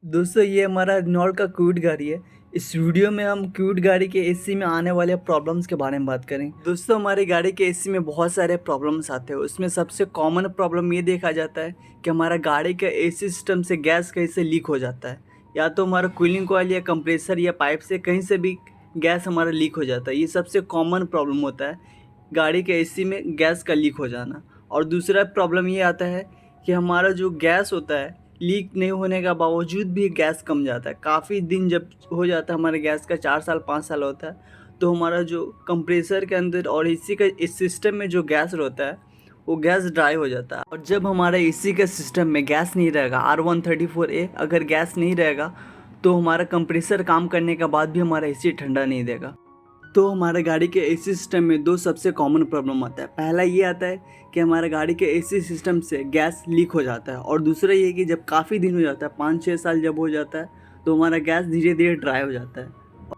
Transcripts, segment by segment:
दोस्तों ये हमारा रेनॉल्ट का क्विड गाड़ी है। इस वीडियो में हम क्विड गाड़ी के एसी में आने वाले प्रॉब्लम्स के बारे में बात करें। दोस्तों हमारी गाड़ी के एसी में बहुत सारे प्रॉब्लम्स आते हैं। उसमें सबसे कॉमन प्रॉब्लम ये देखा जाता है कि हमारा गाड़ी का एसी सिस्टम से गैस कहीं से लीक हो जाता है, या तो हमारा कूलिंग कॉइल या कंप्रेसर या पाइप से कहीं से भी गैस हमारा लीक हो जाता है। ये सबसे कॉमन प्रॉब्लम होता है गाड़ी के एसी में गैस का लीक हो जाना। और दूसरा प्रॉब्लम ये आता है कि हमारा जो गैस होता है लीक नहीं होने का बावजूद भी गैस कम जाता है। काफ़ी दिन जब हो जाता है हमारे गैस का 4 साल 5 साल होता है, तो हमारा जो कंप्रेसर के अंदर और एसी का इस सिस्टम में जो गैस होता है वो गैस ड्राई हो जाता है। और जब हमारे एसी का सिस्टम में गैस नहीं रहेगा, R134A अगर गैस नहीं रहेगा तो हमारा कंप्रेसर काम करने के बाद भी हमारा एसी ठंडा नहीं देगा। तो हमारे गाड़ी के एसी सिस्टम में दो सबसे कॉमन प्रॉब्लम आता है। पहला ये आता है कि हमारे गाड़ी के एसी सिस्टम से गैस लीक हो जाता है, और दूसरा ये कि जब काफ़ी दिन हो जाता है 5-6 साल जब हो जाता है तो हमारा गैस धीरे धीरे ड्राई हो जाता है।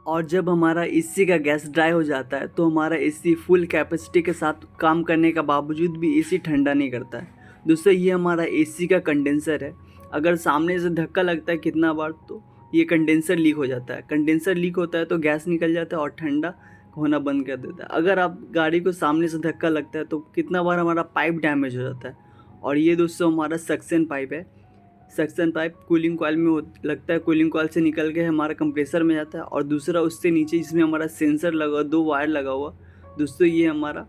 और जब हमारा एसी का गैस ड्राई हो जाता है तो हमारा एसी फुल कैपेसिटी के साथ काम करने का बावजूद भी एसी ठंडा नहीं करता है। दूसरा ये हमारा एसी का कंडेंसर है। अगर सामने से धक्का लगता है कितना बार तो ये कंडेंसर लीक हो जाता है। कंडेंसर लीक होता है तो गैस निकल जाता है और ठंडा होना बंद कर देता है। अगर आप गाड़ी को सामने से धक्का लगता है तो कितना बार हमारा पाइप डैमेज हो जाता है। और ये दोस्तों हमारा सक्शन पाइप है। सक्शन पाइप कूलिंग कॉइल में लगता है, कूलिंग कॉइल से निकल के हमारा कंप्रेसर में जाता है। और दूसरा उससे नीचे जिसमें हमारा सेंसर लगा, 2 वायर लगा हुआ, दोस्तों ये हमारा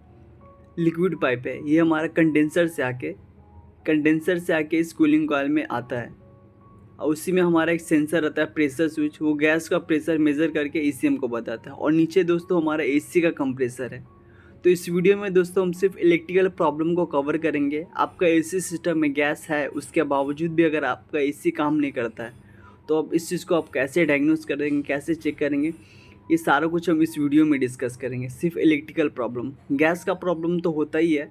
लिक्विड पाइप है। ये हमारा कंडेंसर से आके इस कूलिंग कॉइल में आता है। और उसी में हमारा एक सेंसर रहता है, प्रेशर स्विच, वो गैस का प्रेशर मेज़र करके ईसीएम को बताता है। और नीचे दोस्तों हमारा एसी का कंप्रेसर है। तो इस वीडियो में दोस्तों हम सिर्फ इलेक्ट्रिकल प्रॉब्लम को कवर करेंगे। आपका एसी सिस्टम में गैस है, उसके बावजूद भी अगर आपका एसी काम नहीं करता है तो अब इस चीज़ को आप कैसे डायग्नोस करेंगे, कैसे चेक करेंगे, ये सारा कुछ हम इस वीडियो में डिस्कस करेंगे। सिर्फ इलेक्ट्रिकल प्रॉब्लम, गैस का प्रॉब्लम तो होता ही है,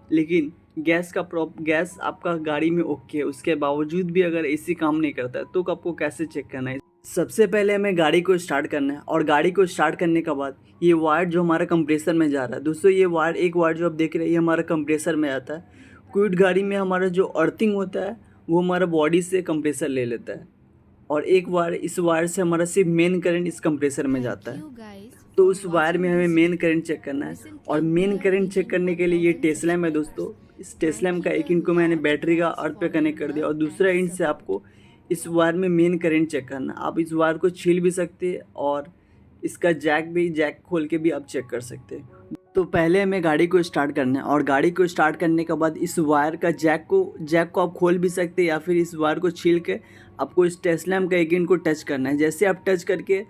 लेकिन गैस आपका गाड़ी में ओके है, उसके बावजूद भी अगर एसी काम नहीं करता है तो आपको कैसे चेक करना है। सबसे पहले हमें गाड़ी को स्टार्ट करना है, और गाड़ी को स्टार्ट करने के बाद ये वायर जो हमारा कंप्रेसर में जा रहा है, दोस्तों ये वायर, एक वायर जो आप देख रहे हैं ये हमारा कंप्रेसर में आता है। क्विड गाड़ी में हमारा जो अर्थिंग होता है वो हमारा बॉडी से कंप्रेसर ले लेता है, और एक वायर, इस वायर से हमारा सिर्फ मेन करंट इस कंप्रेसर में जाता है। तो उस वायर में हमें मेन करंट चेक करना है। और मेन करंट चेक करने के लिए ये टेस्लैम है दोस्तों। इस टेस्लैम का एक इंड को मैंने बैटरी का अर्थ पे कनेक्ट कर दिया, और दूसरा इंड से आपको इस वायर में मेन करंट चेक करना। आप इस वायर को छील भी सकते हैं, और इसका जैक खोल के भी आप चेक कर सकते हैं। तो पहले हमें गाड़ी को स्टार्ट करना है, और गाड़ी को स्टार्ट करने के बाद इस वायर का जैक को आप खोल भी सकते हैं, या फिर इस वायर को छील के आपको इस टेस्लैम का एक इंड को टच करना है। जैसे आप टच करके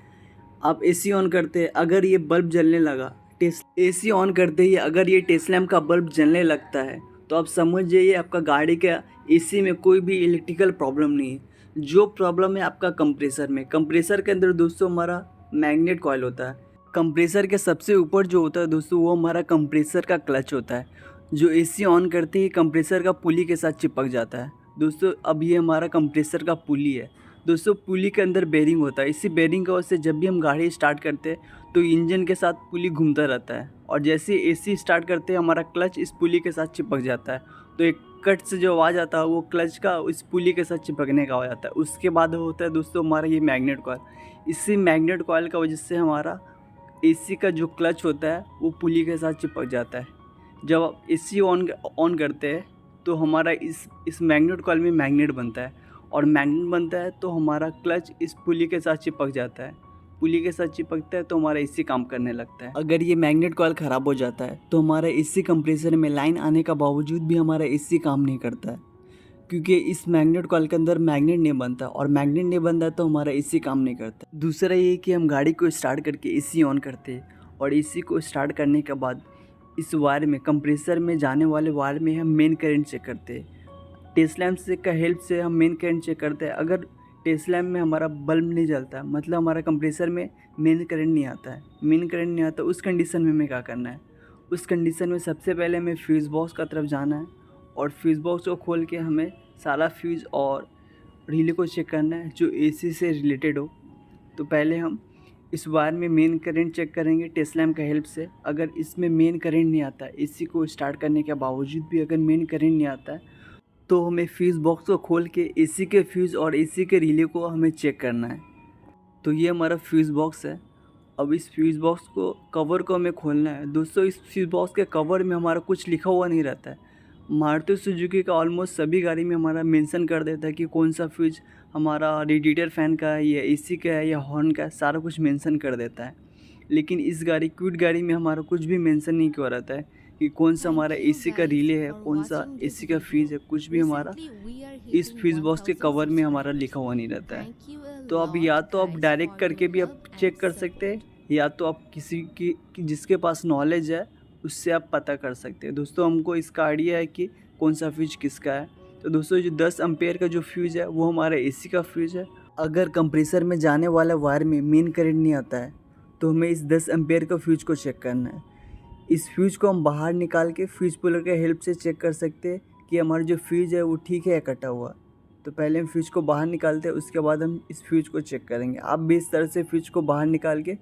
आप एसी ऑन करते हैं, अगर ये बल्ब जलने लगा, एसी ऑन करते ही अगर ये टेस्लैम का बल्ब जलने लगता है तो आप समझ जाइए आपका गाड़ी का एसी में कोई भी इलेक्ट्रिकल प्रॉब्लम नहीं है। जो प्रॉब्लम है आपका कंप्रेसर में। कंप्रेसर के अंदर दोस्तों हमारा मैग्नेट कॉइल होता है। कंप्रेसर के सबसे ऊपर जो होता है दोस्तों वो हमारा कंप्रेसर का क्लच होता है, जो एसी ऑन करते ही कंप्रेसर का पुली के साथ चिपक जाता है। दोस्तों अब ये हमारा कंप्रेसर का पुली है। दोस्तों पुली के अंदर बेरिंग होता है। इसी बेरिंग की वजह से जब भी हम गाड़ी स्टार्ट करते हैं तो इंजन के साथ पुली घूमता रहता है, और जैसे एसी स्टार्ट करते हैं हमारा क्लच इस पुली के साथ चिपक जाता है। तो एक कट से जो आवाज़ आता है वो क्लच का इस पुली के साथ चिपकने का हो जाता है। उसके बाद होता है दोस्तों हमारा ये मैग्नेट कॉइल। इसी मैग्नेट कॉइल का वजह से हमारा एसी का जो क्लच होता है वो पुली के साथ चिपक जाता है। जब आप एसी ऑन करते हैं तो हमारा इस मैग्नेट कॉइल में मैग्नेट बनता है, और मैग्नेट बनता है तो हमारा क्लच इस पुली के साथ चिपक जाता है। पुली के साथ चिपकता है तो हमारा एसी काम करने लगता है। अगर ये मैग्नेट कॉइल ख़राब हो जाता है तो हमारा एसी कंप्रेसर में लाइन आने का बावजूद भी हमारा एसी काम नहीं करता है, क्योंकि इस मैग्नेट कॉइल के अंदर मैग्नेट नहीं बनता, और मैग्नेट नहीं बनता तो हमारा एसी काम नहीं करता। दूसरा ये कि हम गाड़ी को स्टार्ट करके एसी ऑन करते हैं, और एसी को स्टार्ट करने के बाद इस वायर में, कंप्रेसर में जाने वाले वायर में हम मेन करंट चेक करते हैं। टेस्लैम्प से का हेल्प से हम मेन करंट चेक करते हैं। अगर टेस्लैम्प में हमारा बल्ब नहीं जलता, मतलब हमारा कंप्रेसर में मेन करंट नहीं आता है, मेन करंट नहीं आता, उस कंडीशन में हमें क्या करना है। उस कंडीशन में सबसे पहले हमें फ्यूज़ बॉक्स का तरफ जाना है, और फ्यूज़ बॉक्स को खोल के हमें सारा फ्यूज़ और रिले को चेक करना है जो एसी से रिलेटेड हो। तो पहले हम इस वायर में मेन करंट चेक करेंगे टेस्लैम्प का हेल्प से। अगर इसमें मेन करंट नहीं आता, एसी को स्टार्ट करने के बावजूद भी अगर मेन करंट नहीं आता है तो हमें फ्यूज़ बॉक्स को खोल के एसी के फ्यूज़ और एसी के रिले को हमें चेक करना है। तो ये हमारा फ्यूज़ बॉक्स है। अब इस फ्यूज़ बॉक्स को कवर को हमें खोलना है। दोस्तों इस फ्यूज़ बॉक्स के कवर में हमारा कुछ लिखा हुआ नहीं रहता है। मारुति सुजुकी का ऑलमोस्ट सभी गाड़ी में हमारा मेंशन कर देता है कि कौन सा फ्यूज़ हमारा रेडिएटर फ़ैन का है या एसी का है या हॉर्न का है, सारा कुछ मेंशन कर देता है। लेकिन इस गाड़ी क्विड गाड़ी में हमारा कुछ भी मेंशन नहीं किया रहता है कि कौन सा हमारा एसी का रिले है, कौन सा एसी का फ्यूज़ है, कुछ भी हमारा इस फ्यूज़ बॉक्स के कवर में हमारा लिखा हुआ नहीं रहता है। तो अब या तो आप डायरेक्ट करके भी आप चेक कर सकते हैं या तो आप किसी की जिसके पास नॉलेज है उससे आप पता कर सकते हैं। दोस्तों हमको इसका आइडिया है कि कौन सा फ्यूज़ किसका है। तो दोस्तों जो 10 एम्पेयर का जो फ्यूज़ है वो हमारा एसी का फ्यूज़ है। अगर कंप्रेसर में जाने वाला वायर में मेन करंट नहीं आता है तो हमें इस 10 एम्पेयर का फ्यूज़ को चेक करना है। इस फ्यूज़ को हम बाहर निकाल के फ्यूज़ पुलर के हेल्प से चेक कर सकते हैं कि हमारा जो फ्यूज़ है वो ठीक है या कटा हुआ। तो पहले हम फ्यूज़ को बाहर निकालते हैं, उसके बाद हम इस फ्यूज़ को चेक करेंगे। आप भी इस तरह से फ्यूज़ को बाहर निकाल के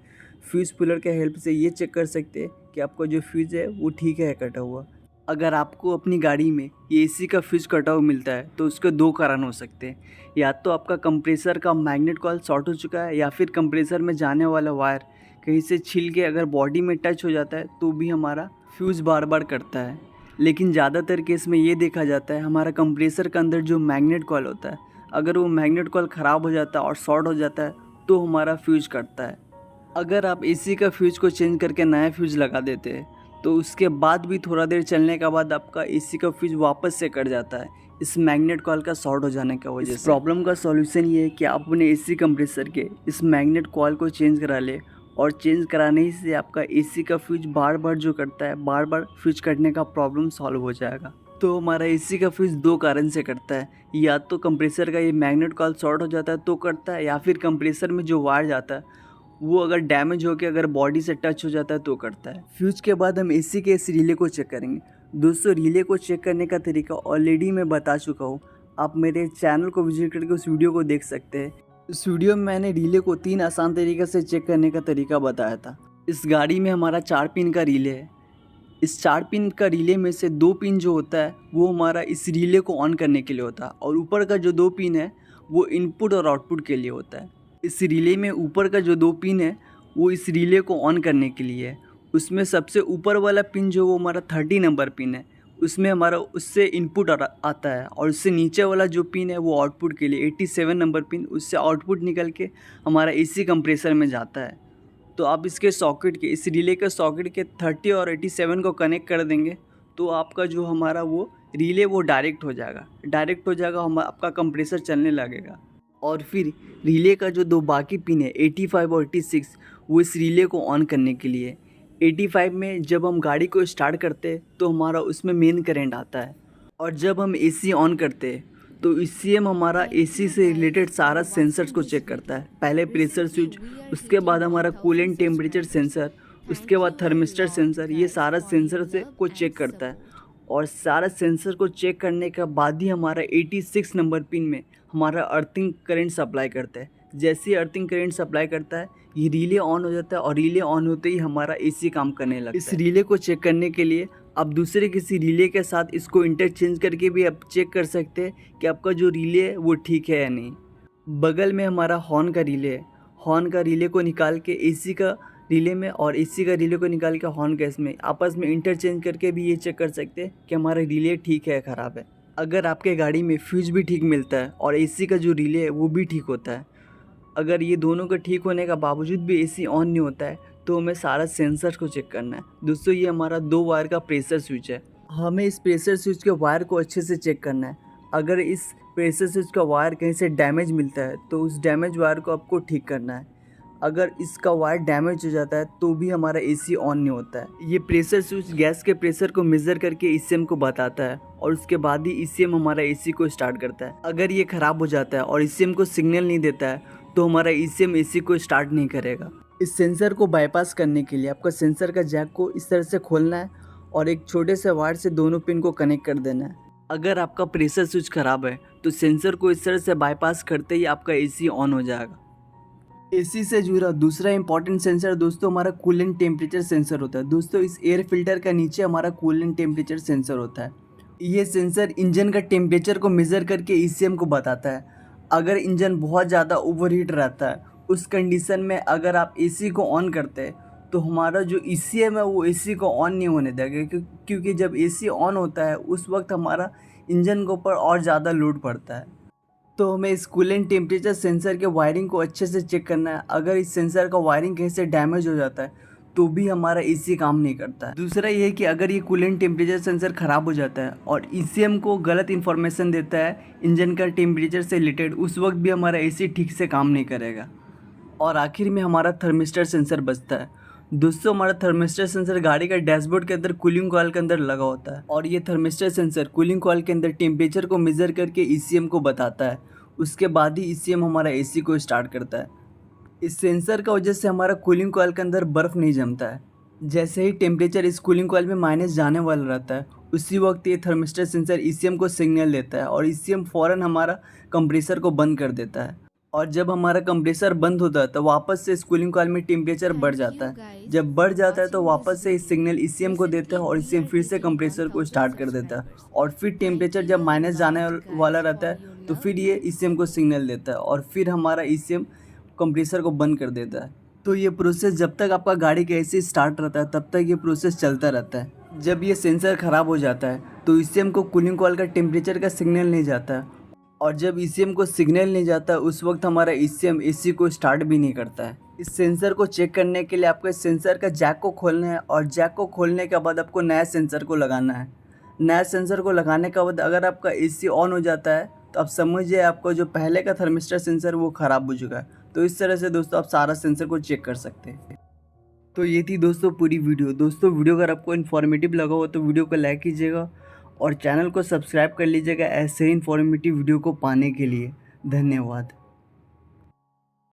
फ्यूज़ पुलर के हेल्प से ये चेक कर सकते हैं कि आपका जो फ्यूज़ है वो ठीक है या कटा हुआ। अगर आपको अपनी गाड़ी में ये एसी का फ्यूज़ कटा हुआ मिलता है तो उसके 2 कारण हो सकते हैं। या तो आपका कंप्रेसर का मैग्नेट कॉइल शॉर्ट हो चुका है या फिर कंप्रेसर में जाने वाला वायर कहीं से छिल के अगर बॉडी में टच हो जाता है तो भी हमारा फ्यूज़ बार बार कटता है। लेकिन ज़्यादातर केस में ये देखा जाता है हमारा कंप्रेसर के अंदर जो मैग्नेट कॉइल होता है, अगर वो मैग्नेट कॉइल ख़राब हो जाता है और शॉर्ट हो जाता है तो हमारा फ्यूज़ कटता है। अगर आप एसी का फ्यूज़ को चेंज करके नया फ्यूज़ लगा देते हैं तो उसके बाद भी थोड़ा देर चलने के बाद आपका एसी का फ्यूज़ वापस से कट जाता है इस मैग्नेट कॉइल का शॉर्ट हो जाने की वजह से। इस प्रॉब्लम का सॉल्यूशन ये है कि आप अपने एसी कंप्रेसर के इस मैग्नेट कॉइल को चेंज करा ले और चेंज कराने ही से आपका एसी का फ्यूज़ बार बार जो कटता है, बार बार फ्यूज़ कटने का प्रॉब्लम सॉल्व हो जाएगा। तो हमारा एसी का फ्यूज़ 2 कारण से कटता है। या तो कंप्रेसर का ये मैग्नेट कॉइल शॉर्ट हो जाता है तो कटता है, या फिर कंप्रेसर में जो वायर जाता है वो अगर डैमेज हो के अगर बॉडी से टच हो जाता है तो कटता है। फ्यूज़ के बाद हम एसी के इस रिले को चेक करेंगे। दोस्तों रिले को चेक करने का तरीका ऑलरेडी मैं बता चुका हूँ, आप मेरे चैनल को विजिट करके उस वीडियो को देख सकते हैं। इस वीडियो में मैंने रिले को 3 आसान तरीके से चेक करने का तरीका बताया था। इस गाड़ी में हमारा 4 पिन का रिले है। इस 4 पिन का रिले में से 2 पिन जो होता है वो हमारा इस रिले को ऑन करने के लिए होता है और ऊपर का जो 2 पिन है वो इनपुट और आउटपुट के लिए होता है। इस रिले में ऊपर का जो 2 पिन है वो इस रिले को ऑन करने के लिए है। उसमें सबसे ऊपर वाला पिन जो वो हमारा 30 नंबर पिन है, उसमें हमारा उससे इनपुट आता है और उससे नीचे वाला जो पिन है वो आउटपुट के लिए 87 नंबर पिन, उससे आउटपुट निकल के हमारा एसी कंप्रेसर में जाता है। तो आप इसके सॉकेट के इस रिले के सॉकेट के 30 और 87 को कनेक्ट कर देंगे तो आपका जो हमारा वो रिले वो डायरेक्ट हो जाएगा, हम आपका कंप्रेसर चलने लगेगा। और फिर रिले का जो 2 बाकी पिन है 85 और 86 वो इस रिले को ऑन करने के लिए। 85 में जब हम गाड़ी को स्टार्ट करते हैं तो हमारा उसमें मेन करंट आता है और जब हम एसी ऑन करते हैं तो ईसीएम हमारा एसी से रिलेटेड सारा सेंसर्स को चेक करता है। पहले प्रेशर स्विच, उसके बाद हमारा कूलेंट टेम्परेचर सेंसर, उसके बाद थर्मिस्टर सेंसर, ये सारा सेंसर से को चेक करता है और सारा सेंसर को चेक करने के बाद ही हमारा 86 नंबर पिन में हमारा अर्थिंग करंट सप्लाई करता है। जैसे ही अर्थिंग करंट सप्लाई करता है ये रिले ऑन हो जाता है और रिले ऑन होते ही हमारा एसी काम करने लगता है। इस रिले को चेक करने के लिए आप दूसरे किसी रिले के साथ इसको इंटरचेंज करके भी आप चेक कर सकते हैं कि आपका जो रिले है वो ठीक है या नहीं। बगल में हमारा हॉर्न का रिले है, हॉर्न का रिले को निकाल के एसी का रिले में और एसी का रिले को निकाल के हॉर्न का इसमें आपस में इंटरचेंज करके भी ये चेक कर सकते हैं कि हमारा रिले ठीक है ख़राब है। अगर आपके गाड़ी में फ्यूज भी ठीक मिलता है और एसी का जो रिले है वो भी ठीक होता है, अगर ये दोनों का ठीक होने का बावजूद भी एसी ऑन नहीं होता है तो हमें सारा सेंसर्स को चेक करना है। दोस्तों ये हमारा 2 वायर का प्रेशर स्विच है, हमें इस प्रेशर स्विच के वायर को अच्छे से चेक करना है। अगर इस प्रेशर स्विच का वायर कहीं से डैमेज मिलता है तो उस डैमेज वायर को आपको ठीक करना है। अगर इसका वायर डैमेज हो जाता है तो भी हमारा एसी ऑन नहीं होता है। ये प्रेशर स्विच गैस के प्रेशर को मेज़र करके ईसीएम को बताता है और उसके बाद ही ईसीएम हमारा एसी को स्टार्ट करता है। अगर ये ख़राब हो जाता है और ईसीएम को सिग्नल नहीं देता है तो हमारा ईसीएम एसी को स्टार्ट नहीं करेगा। इस सेंसर को बाईपास करने के लिए आपका सेंसर का जैक को इस तरह से खोलना है और एक छोटे से वायर से दोनों पिन को कनेक्ट कर देना है। अगर आपका प्रेशर स्विच ख़राब है तो सेंसर को इस तरह से बाईपास करते ही आपका एसी ऑन हो जाएगा। एसी से जुड़ा दूसरा इंपॉर्टेंट सेंसर दोस्तों हमारा कूलेंट टेम्परेचर सेंसर होता है। दोस्तों इस एयर फिल्टर का नीचे हमारा कूलेंट टेम्परेचर सेंसर होता है ये सेंसर इंजन का टेम्परेचर को मेज़र करके ईसीएम को बताता है। अगर इंजन बहुत ज़्यादा ओवरहीट रहता है, उस कंडीशन में अगर आप एसी को ऑन करते हैं तो हमारा जो ईसीएम है वो एसी को ऑन नहीं होने देगा, क्योंकि जब एसी ऑन होता है उस वक्त हमारा इंजन के ऊपर और ज़्यादा लोड पड़ता है। तो हमें इस कूलेंट टेम्परेचर सेंसर के वायरिंग को अच्छे से चेक करना है। अगर इस सेंसर का वायरिंग कहीं से डैमेज हो जाता है तो भी हमारा एसी काम नहीं करता है। दूसरा ये है कि अगर ये कूलेंट टेम्परेचर सेंसर ख़राब हो जाता है और ईसीएम को गलत इन्फॉर्मेशन देता है इंजन का टेम्परेचर से रिलेटेड, उस वक्त भी हमारा एसी ठीक से काम नहीं करेगा। और आखिर में हमारा थर्मिस्टर सेंसर बचता है। दोस्तों, हमारा थर्मिस्टर सेंसर गाड़ी का डैशबोर्ड के अंदर कूलिंग कॉइल के अंदर लगा होता है और ये थर्मिस्टर सेंसर कूलिंग कॉइल के अंदर टेम्परेचर को मेज़र करके ईसीएम को बताता है। उसके बाद ही ईसीएम हमारा एसी को स्टार्ट करता है। इस सेंसर का वजह से हमारा कूलिंग कॉइल के अंदर बर्फ़ नहीं जमता है। जैसे ही टेम्परेचर इस कूलिंग कॉइल में माइनस जाने वाला रहता है, उसी वक्त ये थर्मिस्टर सेंसर ईसीएम को सिग्नल देता है और ईसीएम फ़ौरन हमारा कंप्रेसर को बंद कर देता है। और जब हमारा कंप्रेसर बंद होता है तो वापस से इस कूलिंग कॉइल में टेम्परेचर बढ़ जाता है। जब बढ़ जाता है तो वापस से इस सिग्नल ईसीएम को देता है और ईसीएम फिर से कंप्रेसर को स्टार्ट कर देता है। और फिर टेम्परेचर जब माइनस जाने वाला रहता है तो फिर ये ईसीएम को सिग्नल देता है और फिर हमारा ईसीएम कंप्रेसर को बंद कर देता है। तो ये प्रोसेस जब तक आपका गाड़ी का एसी स्टार्ट रहता है तब तक ये प्रोसेस चलता रहता है। जब ये सेंसर ख़राब हो जाता है तो ईसीएम को कूलिंग कॉइल का टेम्परेचर का सिग्नल नहीं जाता है और जब ईसीएम को सिग्नल नहीं जाता उस वक्त हमारा ईसीएम एसी को स्टार्ट भी नहीं करता है। इस सेंसर को चेक करने के लिए आपको इस सेंसर का जैक को खोलना है और जैक को खोलने के बाद आपको नया सेंसर को लगाना है। नया सेंसर को लगाने के बाद अगर आपका एसी ऑन हो जाता है तो आप समझिए आपको जो पहले का थर्मिस्टर सेंसर वो ख़राब हो चुका है। तो इस तरह से दोस्तों आप सारा सेंसर को चेक कर सकते हैं। तो ये थी दोस्तों पूरी वीडियो। दोस्तों, वीडियो अगर आपको इन्फॉर्मेटिव लगा हो तो वीडियो को लाइक कीजिएगा और चैनल को सब्सक्राइब कर लीजिएगा ऐसे ही इन्फॉर्मेटिव वीडियो को पाने के लिए। धन्यवाद।